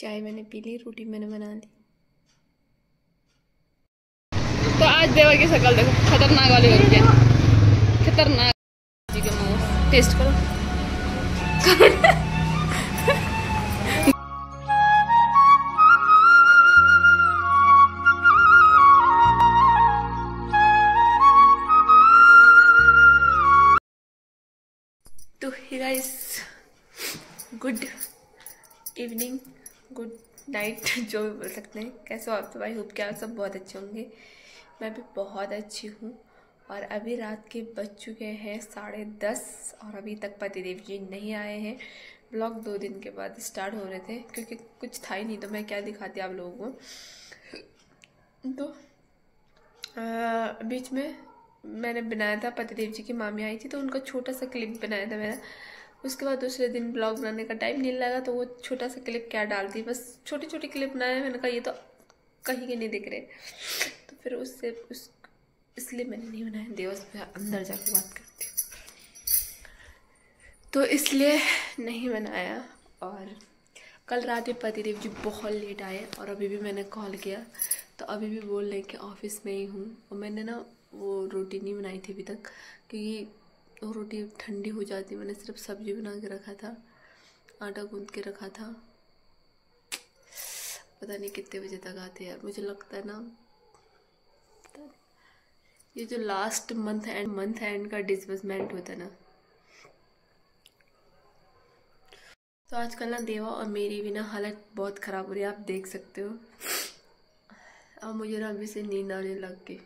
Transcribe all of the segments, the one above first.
चाय मैंने पी ली, रोटी मैंने बना ली। तो आज देवा की शक्ल देखो, खतरनाक वाली हो रही है, खतरनाक। जी के मोमोज टेस्ट करो। तो hey guys, good evening, good night, जो भी बोल सकते हैं। कैसे हो आप सब? आई होप कि आप सब बहुत अच्छे होंगे। मैं भी बहुत अच्छी हूँ। और अभी रात के बज चुके हैं 10:30 और अभी तक पतिदेव जी नहीं आए हैं। ब्लॉग 2 दिन के बाद स्टार्ट हो रहे थे क्योंकि कुछ था ही नहीं, तो मैं क्या दिखाती आप लोगों को। तो बीच में मैंने बनाया था, पतिदेव जी की मामी आई थी तो उनका छोटा सा क्लिप बनाया था मेरा। उसके बाद दूसरे दिन ब्लॉग बनाने का टाइम नहीं लगा तो वो छोटा सा क्लिप क्या डालती, बस छोटी छोटी क्लिप बनाए। मैंने कहा ये तो कहीं के नहीं दिख रहे, तो फिर इसलिए मैंने नहीं बनाया। देवस पे अंदर जाकर बात करती हूँ, तो इसलिए नहीं बनाया। और कल रात में पतिदेव जी बहुत लेट आए और अभी भी मैंने कॉल किया तो अभी भी बोल रहे कि ऑफिस में ही हूँ। और मैंने ना वो रोटी नहीं बनाई थी अभी तक क्योंकि वो रोटी ठंडी हो जाती। मैंने सिर्फ सब्जी बना के रखा था, आटा गूंद के रखा था। पता नहीं कितने बजे तक आते यार। मुझे लगता है ना ये जो लास्ट मंथ एंड का डिस्बर्समेंट होता है ना, तो आजकल ना देवा और मेरी भी ना हालत बहुत ख़राब हो रही है, आप देख सकते हो। अब मुझे ना अभी से नींद आने लग गई।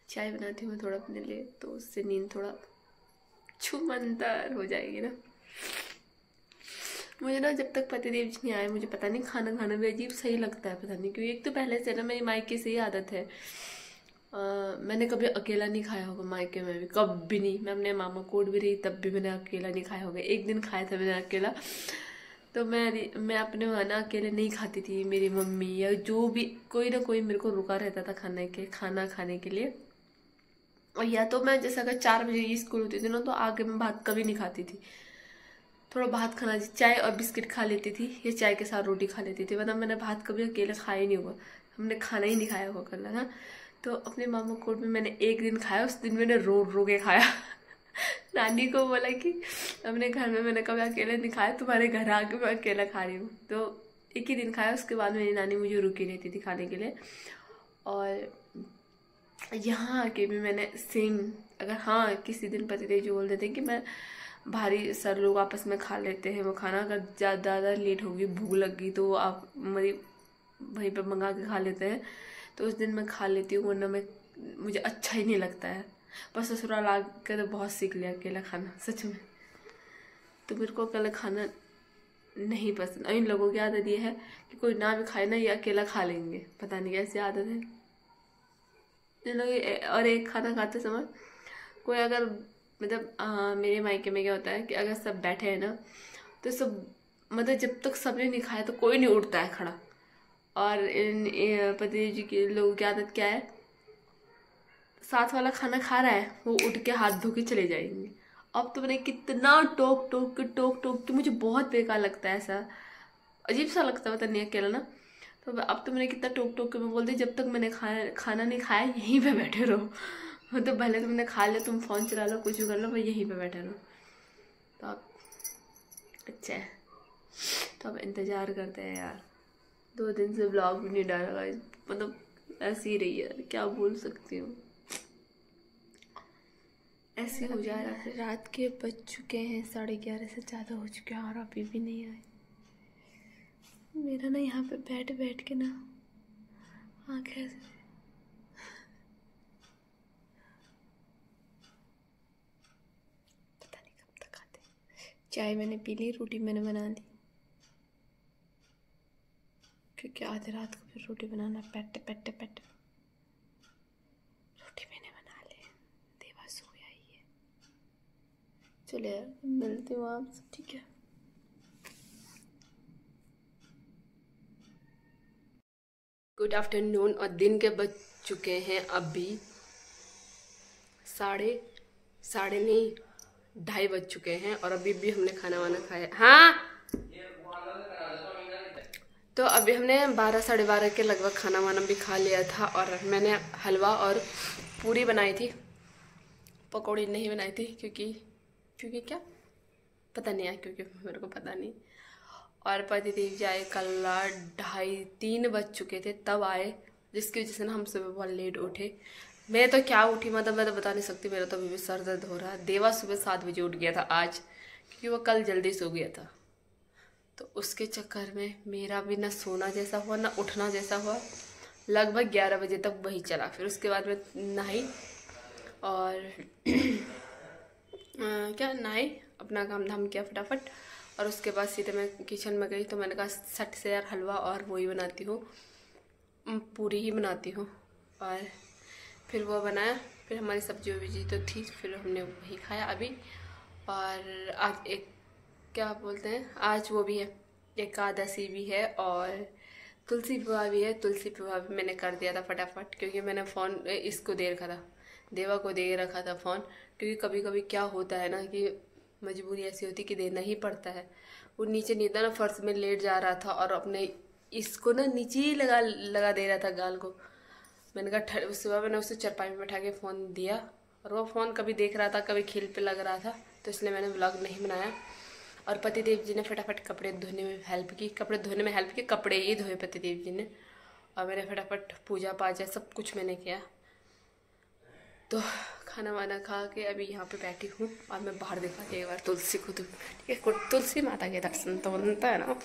चाय बनाती हूँ थोड़ा अपने लिए, तो उससे नींद थोड़ा छूमंतर हो जाएगी ना। मुझे ना जब तक पतिदेव जी नहीं आए, मुझे पता नहीं खाना खाना भी अजीब सही लगता है, पता नहीं क्यों। एक तो पहले से ना मेरी मायके से ही आदत है, मैंने कभी अकेला नहीं खाया होगा मायके में भी, कभी नहीं। मैं अपने मामा कोट भी रही तब भी मैंने अकेला नहीं खाया होगा। एक दिन खाया था मैंने अकेला, तो मैं अपने वहाँ ना अकेले नहीं खाती थी। मेरी मम्मी या जो भी कोई ना कोई मेरे को रुका रहता था खाना खाने के लिए। और या तो मैं जैसे अगर 4 बजे की स्कूल होती थी ना तो आगे मैं भात कभी नहीं खाती थी। थोड़ा भात खाना, चाय और बिस्किट खा लेती थी या चाय के साथ रोटी खा लेती थी, वरना मैंने भात कभी अकेले खाया ही नहीं होगा। हमने खाना ही नहीं खाया होगा कल ना। तो अपने मामा कोट में मैंने एक दिन खाया, उस दिन मैंने रो रो के खाया। नानी को बोला कि अपने घर में मैंने कभी अकेले नहीं खाया, तुम्हारे घर आके मैं अकेला खा रही हूँ। तो एक ही दिन खाया, उसके बाद मेरी नानी मुझे रुकी रहती थी खाने के लिए। और यहाँ आके भी मैंने सेम, अगर हाँ किसी दिन पतिदेव जी बोल देते हैं कि मैं भारी सर लोग आपस में खा लेते हैं वो खाना, अगर ज़्यादा लेट होगी भूख लग गई तो आप मेरी वहीं पे मंगा के खा लेते हैं, तो उस दिन मैं खा लेती हूँ, वरना मुझे अच्छा ही नहीं लगता है। पर ससुराल आके तो बहुत सीख लिया अकेला खाना, सच में। तो मेरे को अकेला खाना नहीं पसंद। इन लोगों की आदत ये है कि कोई ना भी खाए ना, ये अकेला खा लेंगे, पता नहीं कैसी आदत है इन लोग। और एक खाना खाते समय कोई अगर मतलब मेरे मायके में क्या होता है कि अगर सब बैठे हैं ना तो सब मतलब जब तक सबने नहीं खाया तो कोई नहीं उठता है खड़ा। और इन पति जी के लोगों की आदत क्या है, साथ वाला खाना खा रहा है वो उठ के हाथ धो के चले जाएंगे। अब तो मैंने कितना टोक टोक के मुझे बहुत बेकार लगता है, ऐसा अजीब सा लगता है, पता नहीं अकेला ना। तो अब तो मैंने कितना टोक के मैं बोलती जब तक मैंने खाना नहीं खाया यहीं पे बैठे रहो। तो भले तुमने खा लिया, तुम फोन चला लो कुछ भी कर लो, मैं यहीं पे बैठे रहो। तो अब अच्छा है, तो अब इंतज़ार करते हैं यार। 2 दिन से ब्लॉग भी नहीं डाला, मतलब ऐसे ही रही यार, क्या बोल सकती हूँ, ऐसे हो जा रहा है। रात के बज चुके हैं 11:30 से ज़्यादा हो चुके हैं और अभी भी नहीं आए। मेरा ना यहाँ पे बैठ बैठ के ना आँखें पता नहीं कब तक आते। चाय मैंने पी ली, रोटी मैंने बना ली क्योंकि आधी रात को फिर रोटी बनाना पेट रोटी मैंने बना ली। देवा सो गया ही है। चलो यार मिलती हूँ आपसे, ठीक है। Good afternoon. और दिन के बज चुके हैं अभी साढ़े नहीं 2:30 बज चुके हैं और अभी भी हमने खाना वाना खाया। हाँ, तो अभी हमने 12 साढ़े 12 के लगभग खाना वाना भी खा लिया था और मैंने हलवा और पूरी बनाई थी, पकौड़ी नहीं बनाई थी क्योंकि क्या पता नहीं है, क्योंकि मेरे को पता नहीं। और पतिदेव जी आए कल 2:30-3 बज चुके थे तब आए, जिसकी वजह से ना हम सुबह बहुत लेट उठे। मैं तो क्या उठी, मतलब मैं तो बता नहीं सकती, मेरा तो अभी भी सर दर्द हो रहा है। देवा सुबह 7 बजे उठ गया था आज, क्योंकि वो कल जल्दी सो गया था। तो उसके चक्कर में मेरा भी ना सोना जैसा हुआ ना उठना जैसा हुआ। लगभग 11 बजे तक वही चला। फिर उसके बाद में नहाई और नहाई, अपना काम धाम किया फटाफट। और उसके बाद सीधे मैं किचन में गई। तो मैंने कहा सट से यार हलवा और वही बनाती हूँ, पूरी ही बनाती हूँ। और फिर वो बनाया। फिर हमारी सब्जी वब्जी तो थी, फिर हमने वही खाया अभी। और आज एक क्या बोलते हैं, आज वो भी है, एकादशी भी है और तुलसी विवाह भी है। तुलसी विवाह भी मैंने कर दिया था फटाफट, क्योंकि मैंने फ़ोन इसको दे रखा था, देवा को दे रखा था फ़ोन। क्योंकि कभी कभी क्या होता है ना कि मजबूरी ऐसी होती कि देना ही पड़ता है। वो नीचे नहीं था ना, फर्श में लेट जा रहा था और अपने इसको ना नीचे ही लगा दे रहा था गाल को। मैंने कहा सुबह मैंने उसे चरपाई में बैठा के फ़ोन दिया और वो फ़ोन कभी देख रहा था कभी खिल पे लग रहा था, तो इसलिए मैंने व्लॉग नहीं बनाया। और पतिदेव जी ने फटाफट कपड़े धोने में हेल्प की, कपड़े ही धोए पतिदेव जी ने। और मैंने फटाफट पूजा पाजा सब कुछ मैंने किया। तो खाना वाना खा के अभी यहाँ पे बैठी हूँ और मैं बाहर दिखाती हूँ एक बार तुलसी को। तो ठीक है, तुलसी माता के दर्शन तो बनता है ना।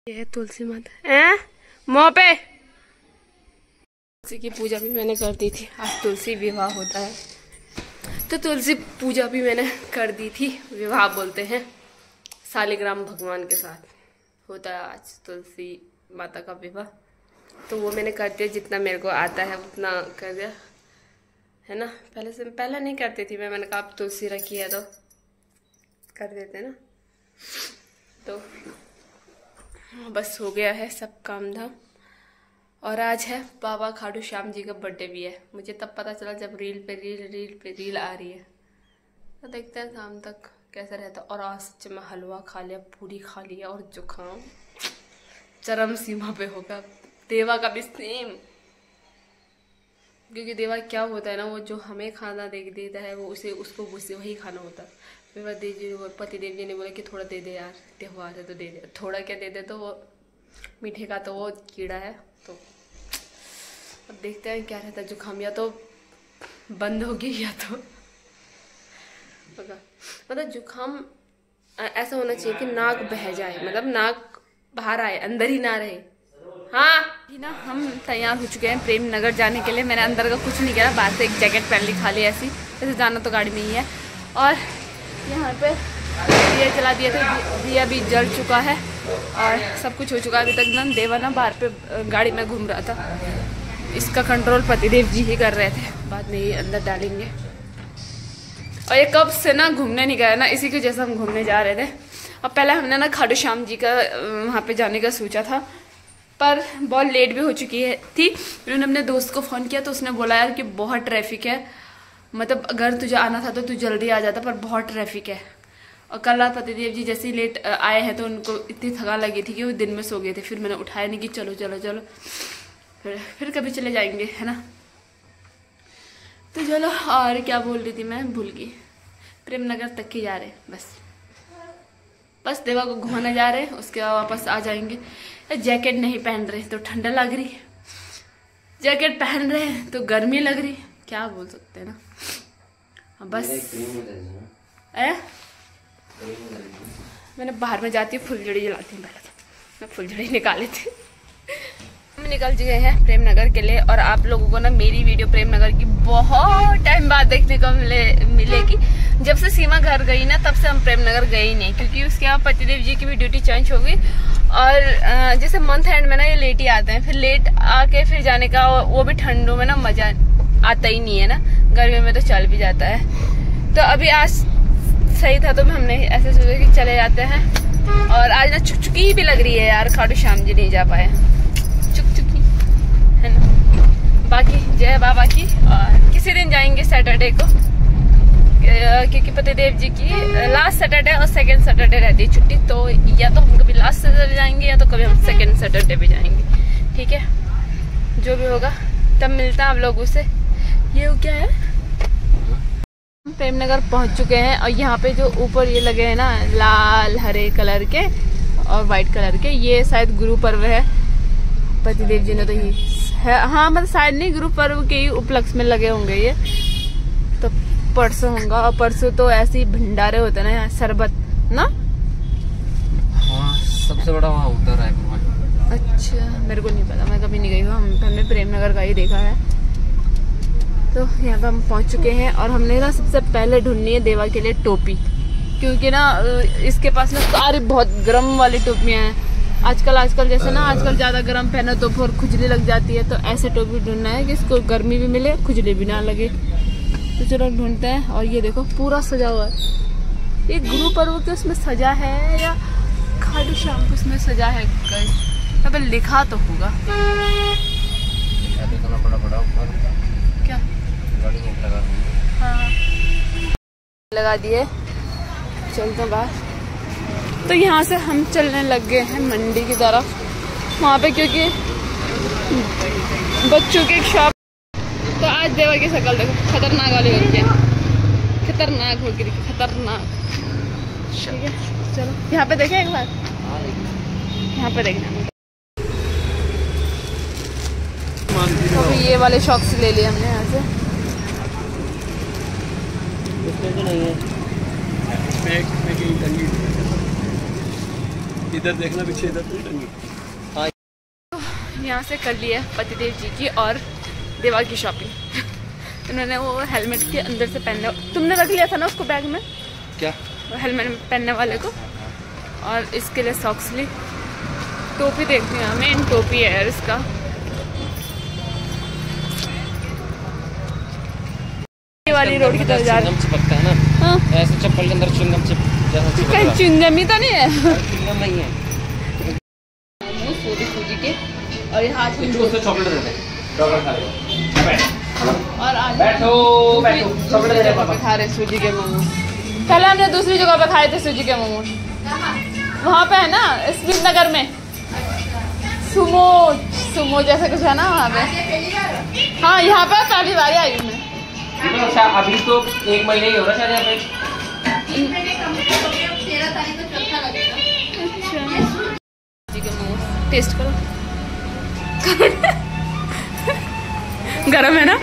ये है तुलसी माता मुँह पे। तुलसी की पूजा भी मैंने कर दी थी। आज तुलसी विवाह होता है, तो तुलसी पूजा भी मैंने कर दी थी। विवाह बोलते हैं, शालिग्राम भगवान के साथ होता है आज तुलसी माता का विवाह। तो वो मैंने कर दिया, जितना मेरे को आता है उतना कर दिया है ना। पहले नहीं करती थी मैंने कहा अब तुलसी रखी है तो कर देते ना। तो बस हो गया है सब काम धाम। और आज है बाबा खाटू श्याम जी का बर्थडे भी है। मुझे तब पता चला जब रील पे रील आ रही है। तो देखते हैं शाम तक कैसा रहता। और आज सच में हलवा खा लिया, पूरी खा लिया और जुकाम चरम सीमा पे होगा। देवा का भी सेम, क्योंकि देवा क्या होता है ना, वो जो हमें खाना दे देता है वो उसको वही खाना होता है। पतिदेव जी ने बोला कि थोड़ा दे दे यार, त्योहार है तो दे दे। थोड़ा क्या दे दे, तो वो मीठे का तो वो कीड़ा है। तो अब देखते हैं क्या रहता है। जुकाम या तो बंद होगी या तो मतलब जुकाम ऐसा होना चाहिए कि नाक बह जाए, मतलब नाक बाहर आए, अंदर ही ना रहे। हाँ ना, हम तैयार हो चुके हैं प्रेम नगर जाने के लिए। मैंने अंदर का कुछ नहीं किया, बाहर से एक जैकेट पहन ली खाली ऐसी, जैसे जाना तो गाड़ी में ही है। और यहाँ पे दिया जला दिया था, दिया भी जल चुका है और सब कुछ हो चुका है। अभी तक ना देवा ना बाहर पे गाड़ी में घूम रहा था। इसका कंट्रोल पतिदेव जी ही कर रहे थे, बाद में ही अंदर डालेंगे। और ये कब से ना घूमने नहीं गया ना, इसी की वजह से हम घूमने जा रहे थे। और पहले हमने ना खाटू श्याम जी का वहाँ पे जाने का सोचा था, पर बहुत लेट भी हो चुकी थी। फिर उन्होंने अपने दोस्त को फ़ोन किया तो उसने बोला यार कि बहुत ट्रैफिक है, मतलब अगर तुझे आना था तो तू जल्दी आ जाता, पर बहुत ट्रैफिक है। और कल रात पतिदेव जी जैसे ही लेट आए हैं तो उनको इतनी थकान लगी थी कि वो दिन में सो गए थे। फिर मैंने उठाया नहीं कि चलो चलो चलो, फिर कभी चले जाएंगे, है ना। तो चलो, और क्या बोल रही थी मैं, भूल गई। प्रेम नगर तक ही जा रहे, बस देवा को घुमाने जा रहे, उसके बाद वापस आ जाएंगे। जैकेट नहीं पहन रहे तो ठंडा लग रही, जैकेट पहन रहे तो गर्मी लग रही, क्या बोल सकते हैं ना। बस मैंने बाहर में जाती हूँ, फुलझड़ी जलाती हूँ। पहले तो मैं फुलझड़ी निकाली थी। हम निकल गए हैं प्रेम नगर के लिए। और आप लोगों को ना मेरी वीडियो प्रेम नगर की बहुत टाइम बाद देखने को मिलेगी। जब से सीमा घर गई ना तब से हम प्रेम नगर गए ही नहीं, क्योंकि उसके यहाँ पतिदेव जी की भी ड्यूटी चेंज हो गई। और जैसे मंथ एंड में ना ये लेट ही आते हैं, फिर लेट आके फिर जाने का वो भी ठंडों में ना मजा आता ही नहीं है ना, गर्मी में तो चल भी जाता है। तो अभी आज सही था तो हमने ऐसे सोचा कि चले जाते हैं। और आज ना चुकचुकी भी लग रही है यार, खाटू श्याम जी नहीं जा पाए, चुक जय बाबा की। और किसी दिन जाएंगे सैटरडे को, क्योंकि पतिदेव जी की लास्ट सैटरडे और सेकंड सैटरडे रहती है छुट्टी। तो या तो हम कभी लास्ट सैटरडे जाएंगे या तो कभी हम सेकंड सैटरडे भी जाएंगे। ठीक है, जो भी होगा तब मिलता है आप लोगों से। ये क्या है, प्रेमनगर पहुंच चुके हैं और यहाँ पे जो ऊपर ये लगे हैं ना लाल हरे कलर के और वाइट कलर के, ये शायद गुरु पर्व है। पतिदेव जी ने तो ये है, हाँ मतलब शायद नहीं, गुरु पर्व के ही उपलक्ष्य में लगे होंगे ये। तो परसों होगा, और परसों तो ऐसे ही भंडारे होते हैं ना यहाँ, शरबत ना। हाँ, सबसे बड़ा वहाँ होता है। अच्छा, मेरे को नहीं पता, मैं कभी नहीं गई हूँ। हमने प्रेमनगर का ही देखा है। तो यहाँ पे हम पहुँच चुके हैं और हमने ना सबसे पहले ढूंढनी है देवा के लिए टोपी, क्योंकि ना इसके पास ना सारी बहुत गर्म वाली टोपियाँ हैं। आजकल जैसे ना आजकल ज्यादा गर्म पहनो तो फिर खुजली लग जाती है। तो ऐसे टोपी ढूंढना है कि इसको गर्मी भी मिले, खुजली भी ना लगे। तो चलो ढूंढते हैं। और ये देखो पूरा सजा हुआ है, ये गुरु पर्व के उसमें सजा है या खाटू श्याम के उसमें सजा है। अब लिखा तो होगा क्या, हाँ लगा दिए। चलते हैं बाहर। तो यहाँ से हम चलने लग गए हैं मंडी की तरफ, वहाँ पे क्योंकि बच्चों की एक शॉप। तो आज देवा की शक्ल देखो, खतरनाक वाली हो गई, खतरनाक हो गई, खतरनाक। ठीक है चलो यहाँ पे देखें एक बार, यहाँ पे देखना। तो ये वाले शॉक्स ले लिए हमने यहाँ से। इधर देखना, पीछे इधर टंगी। हाँ, यहाँ से कर लिया पतिदेव जी की और देवा की शॉपिंग। उन्होंने वो हेलमेट के अंदर से पहनने, तुमने रख लिया था ना उसको बैग में, क्या हेलमेट पहनने वाले को, और इसके लिए सॉक्स ली। टोपी देखनी है हमें, टोपी है यार इसका। ये वाली रोड की तरफ जा रही चिपकता है ना। हाँ? ऐसे चप्पल के अंदर चुंगम कहीं चुंगम ही तो नहीं है। चुंगम नहीं है। सूजी के, और यहाँ चॉकलेट दे दे, चॉकलेट खा ले। और आज बैठो दूसरी जगह पे खा रहे सूजी के मोमोज। पहले हमने दूसरी जगह पे खाए थे सूजी के मोमोज, वहाँ पे है ना स्मित नगर में, सुमो जैसे कुछ है ना वहाँ पे। हाँ यहाँ पे पहली बार आई हूँ मैं। अभी तो 1 महीने ही हो रहा शायद यहाँ पे। टेस्ट करो, गरम है ना।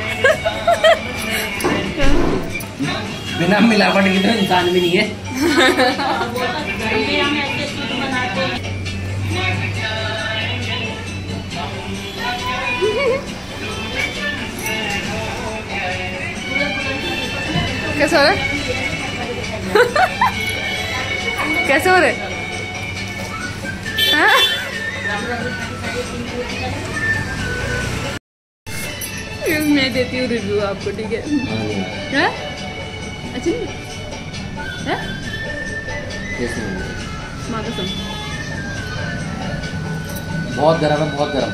बिना मिलावट के तो इंसान भी नहीं है। कैसे हो रहे कैसे हो रहे मैं देती हूँ रिव्यू आपको, ठीक है? अच्छा नहीं है, माँ कसम बहुत गर्म है, बहुत गर्म।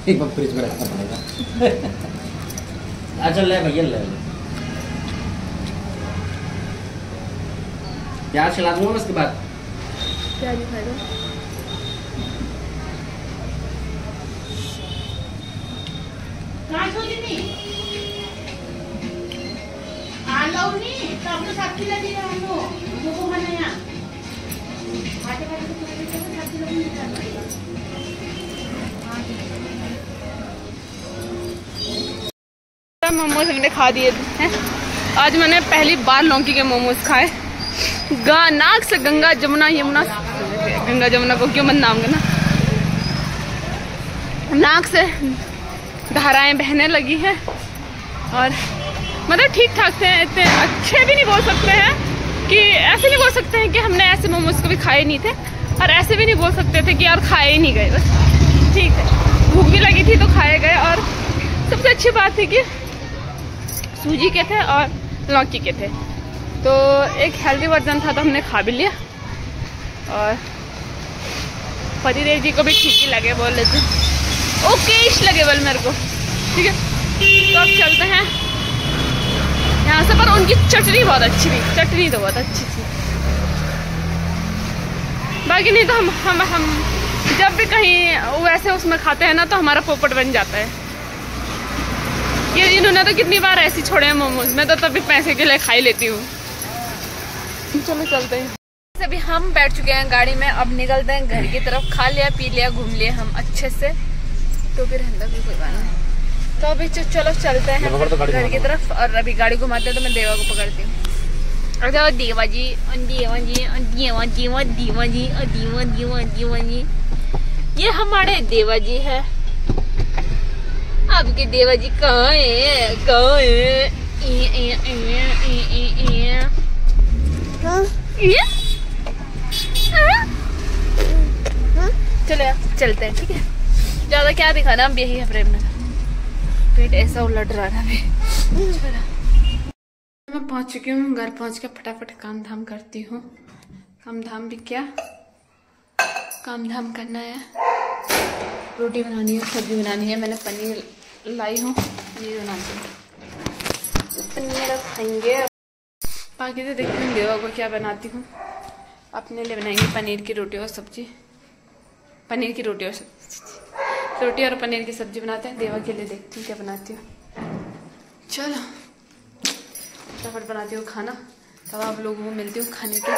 एक बार फ्रिज में रखना पड़ेगा। अच्छा ले भैया, ले प्याज खिला दूंगा उसके बाद। क्या दिखाएगा? मोमोज हमने खा दिए हैं। आज मैंने पहली बार लौकी के मोमोज खाए। नाक से गंगा जमुना यमुना, गंगा जमुना को क्यों बदनाम करना, नाक से धाराएं बहने लगी हैं। और मतलब ठीक ठाक थे, इतने अच्छे भी नहीं बोल सकते हैं कि, ऐसे नहीं बोल सकते हैं कि हमने ऐसे मोमोज कभी खाए नहीं थे, और ऐसे भी नहीं बोल सकते थे कि यार खाए ही नहीं गए। बस ठीक है, भूख भी लगी थी तो खाए गए। और सबसे अच्छी बात थी कि सूजी के थे और लौकी के थे, तो एक हेल्दी वर्जन था तो हमने खा भी लिया। और पतिदेव जी को भी ठीक ही लगे, बोल लेते ओके लगे बोल मेरे को, ठीक है। तो अब चलते हैं यहाँ से, पर उनकी चटनी बहुत अच्छी थी, चटनी तो बहुत अच्छी थी। बाकी नहीं तो हम जब भी कहीं वैसे उसमें खाते हैं ना तो हमारा पोपट बन जाता है। ये इन्होंने तो कितनी बार ऐसे छोड़े हैं मोमोज, मैं तो तभी पैसे के लिए खा ही लेती हूँ। चलो चलते हैं। अभी हम बैठ चुके हैं गाड़ी में, अब निकलते हैं घर की तरफ। खा लिया पी लिया घूम लिया हम अच्छे से, तो फिर अंदर भी कोई बात नहीं। तो अभी चलो चलते हैं घर की तरफ, और अभी गाड़ी घुमाते हैं तो मैं देवा को पकड़ती हूँ। अच्छा देवा जी, देवा जी, देवा देवा देवा जी, देवा देवा देवा जी, ये हमारे देवा जी है। आपके देवा जी कहाँ है, कहाँ है? चलो चलते हैं, ठीक है। ज्यादा क्या दिखाना, अब यही है प्रेम नगर, पेट ऐसा उलट रहा है अभी। मैं पहुंच चुकी हूँ, घर पहुंच के फटाफट काम धाम करती हूँ। काम धाम भी क्या, काम धाम करना है, रोटी बनानी है, सब्जी बनानी है। मैंने पनीर लाई हूँ, पनीर बनाती हूँ, पनीर खाएंगे। बाकी तो देखती हूँ देवा को क्या बनाती हूँ। अपने लिए बनाएंगे पनीर की रोटी और सब्जी, पनीर की रोटी और सब्जी, रोटी और पनीर की सब्जी बनाते हैं। देवा के लिए देखती हूँ क्या बनाती हूँ। चलो फटाफट बनाती हूँ खाना, तब आप लोगों को मिलती हूँ खाने के।